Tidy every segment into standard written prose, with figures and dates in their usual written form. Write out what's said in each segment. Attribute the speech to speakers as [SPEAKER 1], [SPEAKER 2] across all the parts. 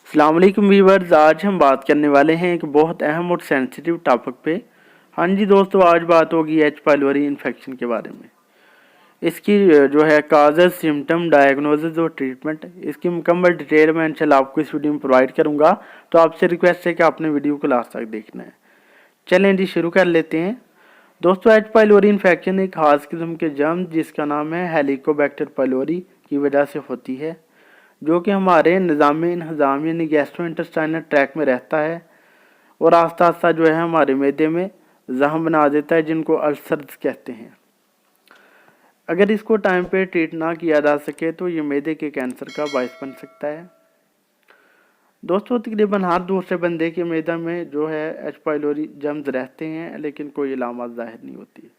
[SPEAKER 1] अस्सलाम वालेकुम व्यूअर्स, आज हम बात करने वाले हैं एक बहुत अहम और सेंसिटिव टॉपिक पे। हाँ जी दोस्तों, आज बात होगी एच पाइलोरी इन्फेक्शन के बारे में। इसकी जो है काजेज, सिम्टम, डायग्नोसिस और ट्रीटमेंट, इसकी मुकम्मल डिटेल मैं इंशाल्लाह आपको इस वीडियो में प्रोवाइड करूँगा। तो आपसे रिक्वेस्ट है कि आपने वीडियो को लास्ट तक देखना है। चलें जी, शुरू कर लेते हैं। दोस्तों, एच पाइलोरी इन्फेक्शन एक खास किस्म के जर्म जिसका नाम है हेलिकोबैक्टर पाइलोरी की वजह से होती है, जो कि हमारे निज़ाम इंहज़ाम यानी गैस्ट्रो इंटेस्टाइनल ट्रैक में रहता है और आस्ता आस्ता जो है हमारे मैदे में जख्म बना देता है, जिनको अल्सर्स कहते हैं। अगर इसको टाइम पे ट्रीट ना किया जा सके तो ये मैदे के कैंसर का बायस बन सकता है। दोस्तों, तकरीबन हर दूसरे बंदे के मैदा में जो है एच पाइलोरी जर्म्स रहते हैं, लेकिन कोई अलामत ज़ाहिर नहीं होती।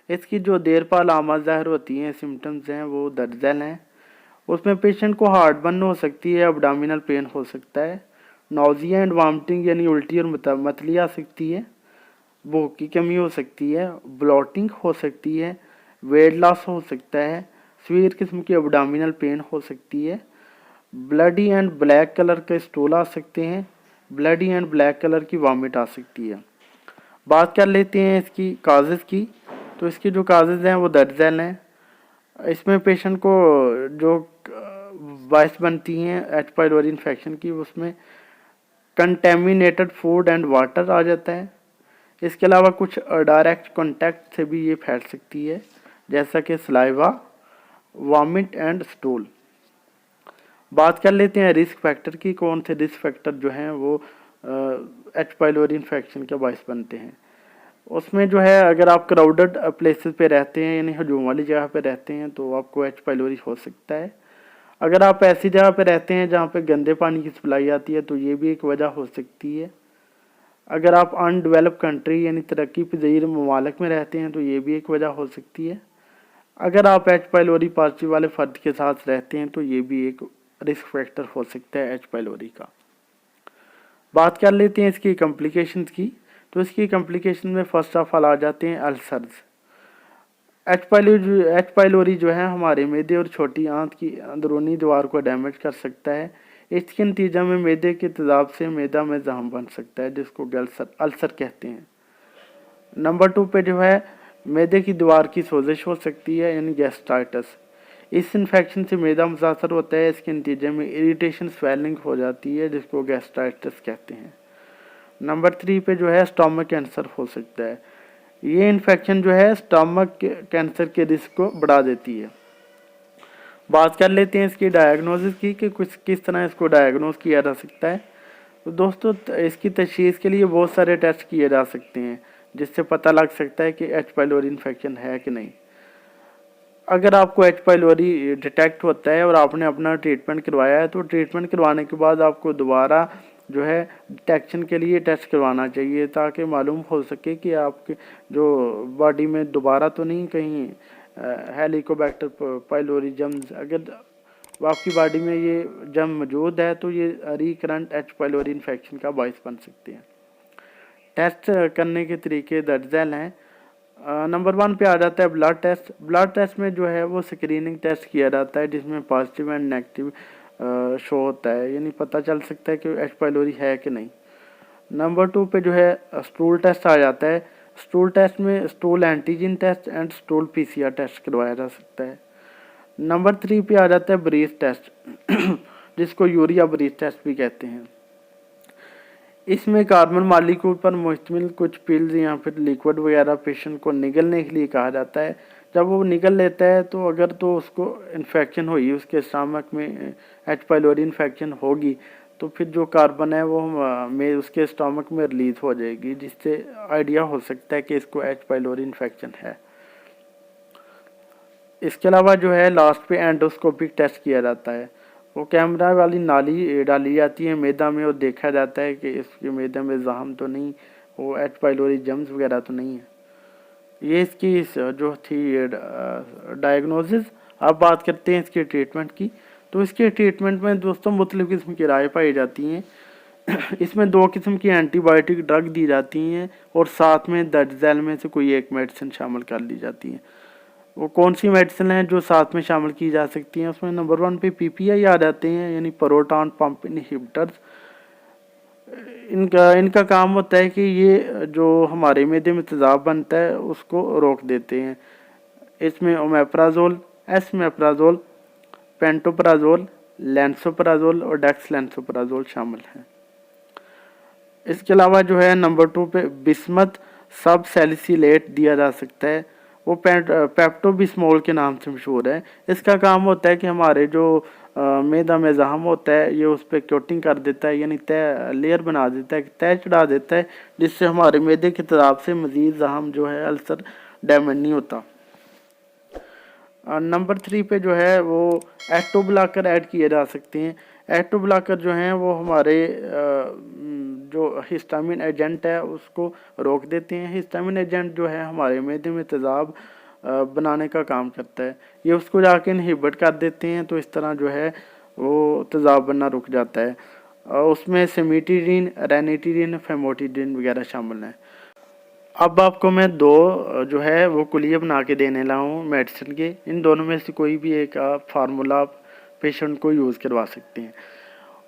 [SPEAKER 1] इसकी जो देर पा अलामत ज़ाहिर होती हैं, सिम्टम्स हैं, वो दर्जन हैं। उसमें पेशेंट को हार्ट बर्न हो सकती है, अब्डोमिनल पेन हो सकता है, नौजिया एंड वामिटिंग यानी उल्टी और मतली आ सकती है, भूख की कमी हो सकती है, ब्लॉटिंग हो सकती है, वेट लॉस हो सकता है, सीवियर किस्म की अब्डोमिनल पेन हो सकती है, ब्लडी एंड ब्लैक कलर के स्टूल आ सकते हैं, ब्लडी एंड ब्लैक कलर की वॉमिट आ सकती है। बात कर लेते हैं इसकी काजेज़ की। तो इसकी जो काजेज़ हैं वो दर्जन हैं। इसमें पेशेंट को जो बायस बनती हैं एच पाइलोरी इन्फेक्शन की, उसमें कंटेमिनेटेड फूड एंड वाटर आ जाता है। इसके अलावा कुछ डायरेक्ट कांटेक्ट से भी ये फैल सकती है, जैसा कि सलाइवा, वॉमिट एंड स्टूल। बात कर लेते हैं रिस्क फैक्टर की। कौन से रिस्क फैक्टर जो हैं वो एच पाइलोरी इन्फेक्शन के बायस बनते हैं। उसमें जो है, अगर आप क्राउडेड प्लेसेस पे रहते हैं यानी हजूम वाली जगह पे रहते हैं तो आपको एच पाइलोरी हो सकता है। अगर आप ऐसी जगह पे रहते हैं जहाँ पे गंदे पानी की सप्लाई आती है तो ये भी एक वजह हो सकती है। अगर आप अनडेवलप कंट्री यानी तरक्की पजीर ममालिक में रहते हैं तो ये भी एक वजह हो सकती है। अगर आप एच पाइलोरी पॉजिटिव वाले फर्द के साथ रहते हैं तो ये भी एक रिस्क फैक्टर हो सकता है एच पाइलोरी का। बात कर लेते हैं इसकी कॉम्प्लिकेशंस की। तो इसकी कॉम्प्लिकेशन में फर्स्ट ऑफ ऑल आ जाते हैं अल्सर्स। एच पाइलोरी जो है हमारे मैदे और छोटी आंत की अंदरूनी दीवार को डैमेज कर सकता है। इसके नतीजे में मैदे के तेजाब से मैदा में जख्म बन सकता है, जिसको अल्सर कहते हैं। नंबर 2 पे जो है मैदे की दीवार की सोजिश हो सकती है यानी गैस्ट्राइटिस। इस इन्फेक्शन से मैदा मुतासर होता है। इसके नतीजे में इरिटेशन, स्वेलिंग हो जाती है, जिसको गैस्ट्राइटिस कहते हैं। नंबर 3 पे जो है स्टमक कैंसर हो सकता है। ये इन्फेक्शन जो है स्टमक कैंसर के रिस्क को बढ़ा देती है। बात कर लेते हैं इसकी डायग्नोसिस की कि कुछ किस तरह इसको डायग्नोस किया जा सकता है। तो दोस्तों, इसकी तशखीस के लिए बहुत सारे टेस्ट किए जा सकते हैं, जिससे पता लग सकता है कि एच पाइलोरी इन्फेक्शन है कि नहीं। अगर आपको एच पाइलोरी डिटेक्ट होता है और आपने अपना ट्रीटमेंट करवाया है तो ट्रीटमेंट करवाने के बाद आपको दोबारा जो है डिटेक्शन के लिए टेस्ट करवाना चाहिए, ताकि मालूम हो सके कि आपके जो बॉडी में दोबारा तो नहीं कहीं हेलिकोबैक्टर पाइलोरी जर्म्स, अगर आपकी बॉडी में ये जर्म मौजूद है तो ये रिकरेंट एच पाइलोरी इन्फेक्शन का बायस बन सकते हैं। टेस्ट करने के तरीके दर्जन हैं। नंबर 1 पे आ जाता है ब्लड टेस्ट। ब्लड टेस्ट में जो है वो स्क्रीनिंग टेस्ट किया जाता है, जिसमें पॉजिटिव एंड नेगेटिव शो होता है, यानी पता चल सकता है कि एच पाइलोरी है कि नहीं। नंबर 2 पे जो है स्टूल टेस्ट आ जाता है। स्टूल टेस्ट में stool antigen test and stool PCR test करवाया जा सकता है। नंबर 3 पे आ जाता है ब्रीथ टेस्ट जिसको यूरिया ब्रीथ टेस्ट भी कहते हैं। इसमें कार्बन मालिक्यूल पर मुश्तमिल कुछ पिल्स या फिर लिक्विड वगैरह पेशेंट को निगलने के लिए कहा जाता है। जब वो निगल लेता है तो अगर तो उसको इन्फेक्शन हुई, उसके स्टमक में एच पाइलोरी इन्फेक्शन होगी, तो फिर जो कार्बन है वो में उसके स्टमक में रिलीज हो जाएगी, जिससे आइडिया हो सकता है कि इसको एच पाइलोरी इन्फेक्शन है। इसके अलावा जो है लास्ट पे एंडोस्कोपिक टेस्ट किया जाता है। वो कैमरा वाली नाली डाली जाती है मैदा में और देखा जाता है कि इसके मैदे में जख्म तो नहीं, वो एच पाइलोरी जर्म्स वगैरह तो नहीं है। ये इसकी जो थी डायग्नोसिस। अब बात करते हैं इसके ट्रीटमेंट की। तो इसके ट्रीटमेंट में दोस्तों मुख्तलिफ किस्म की राय पाई जाती हैं। इसमें 2 किस्म की एंटीबायोटिक ड्रग दी जाती हैं और साथ में दर्ज झैल में से कोई एक मेडिसिन शामिल कर ली जाती है। वो कौन सी मेडिसिन है जो साथ में शामिल की जा सकती हैं। उसमें नंबर 1 पे पीपीआई आ जाते हैं, यानी प्रोटॉन पंप इनहिबिटर्स। इनका काम होता है कि ये जो हमारे मैदे में तेज़ाब बनता है उसको रोक देते हैं। इसमें ओमेप्राजोल, एसमेप्राजोल, पेंटोप्राजोल, लैंसोप्राजोल और डेक्सलैंसोप्राजोल शामिल हैं। इसके अलावा जो है नंबर 2 पे बिस्मथ सब सैलिसिलेट दिया जा सकता है। वो पेप्टोबिस्मोल के नाम से मशहूर है। इसका काम होता है कि हमारे जो मैदा में जहम होता है ये उस पर कोटिंग कर देता है, यानी तय लेयर बना देता है, तय चढ़ा देता है, जिससे हमारे मैदे के तेज़ाब से मज़ीद जहम जो है अल्सर डैमेज नहीं होता। नंबर 3 पे जो है वो एक्टो ब्लॉकर ऐड किए जा सकते हैं। एक्टो ब्लॉकर जो हैं वो हमारे जो हिस्टामिन एजेंट है उसको रोक देते हैं। हिस्टामिन एजेंट जो है हमारे मैदे में तेज़ाब बनाने का काम करता है, ये उसको जाके इनहिबिट कर देते हैं, तो इस तरह जो है वो तेज़ाब बनना रुक जाता है। उसमें सिमिटीडीन, रेनिटीडीन, फेमोटिडीन वगैरह शामिल हैं। अब आपको मैं 2 जो है वो कुलिये बना के देने लगा हूँ मेडिसिन के। इन दोनों में से कोई भी एक आप फार्मूला पेशेंट को यूज़ करवा सकते हैं।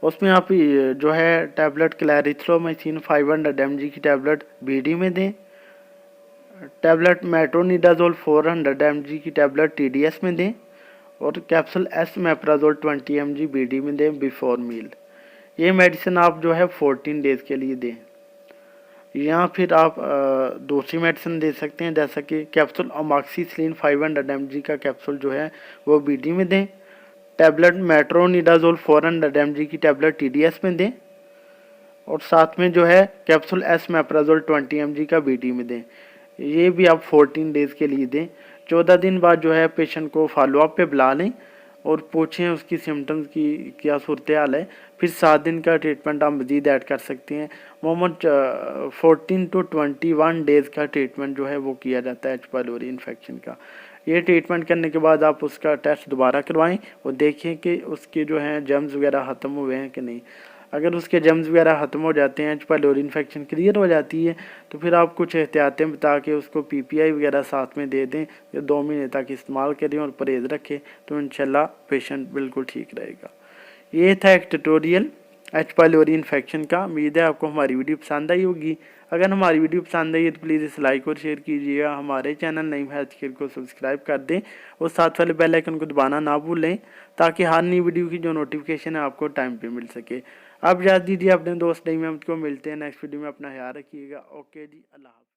[SPEAKER 1] उसमें आप जो है टैबलेट क्लैरिथ्रोमाइसिन 500 mg की टैबलेट बीडी में दें। टैबलेट मेट्रोनिडाजोल 400 mg की टैबलेट टीडीएस में दें। और कैप्सूल एसमेप्राजोल 20 mg बीडी में दें बिफोर मील। ये मेडिसिन आप जो है 14 डेज़ के लिए दें। या फिर आप दूसरी मेडिसिन दे सकते हैं, जैसा कि कैप्सूल अमॉक्सिसिलिन 500 mg का कैप्सूल जो है वो बीडी में दें। टैबलेट मेट्रोनिडाजोल 400 mg की टैबलेट टीडीएस में दें। और साथ में जो है कैप्सूल एसमेप्राजोल 20 mg का बीडी में दें। ये भी आप 14 डेज़ के लिए दें। 14 दिन बाद जो है पेशेंट को फॉलोअप पे बुला लें और पूछें उसकी सिम्टम्स की क्या सूरत हाल है। फिर 7 दिन का ट्रीटमेंट आप मज़ीद ऐड कर सकते हैं। मोमन 14 to 21 डेज़ का ट्रीटमेंट जो है वो किया जाता है एच पाइलोरी इन्फेक्शन का। ये ट्रीटमेंट करने के बाद आप उसका टेस्ट दोबारा करवाएं और देखें कि उसके जो हैं जर्म्स वगैरह ख़त्म हुए हैं कि नहीं। अगर उसके जर्म्स वगैरह ख़त्म हो जाते हैं, एच पाइलोरी इन्फेक्शन क्लियर हो जाती है, तो फिर आप कुछ एहतियातें बता के उसको पीपीआई वगैरह साथ में दे दें या 2 महीने तक इस्तेमाल करें और परहेज़ रखें, तो इंशाल्लाह पेशेंट बिल्कुल ठीक रहेगा। ये था एक ट्यूटोरियल एच पाइलोरी इन्फेक्शन का। उम्मीद है आपको हमारी वीडियो पसंद आई होगी। अगर हमारी वीडियो पसंद आई है तो प्लीज़ इसे लाइक और शेयर कीजिएगा। हमारे चैनल नईम हेल्थ केयर को सब्सक्राइब कर दें और साथ वाले बेल आइकन को दबाना ना भूलें, ताकि हर नई वीडियो की जो नोटिफिकेशन है आपको टाइम पे मिल सके। आप इजाज़त दीजिए अपने दोस्त नईम अहमद को। मिलते हैं नेक्स्ट वीडियो में। अपना ख्याल रखिएगा। ओके जी, अल्लाह।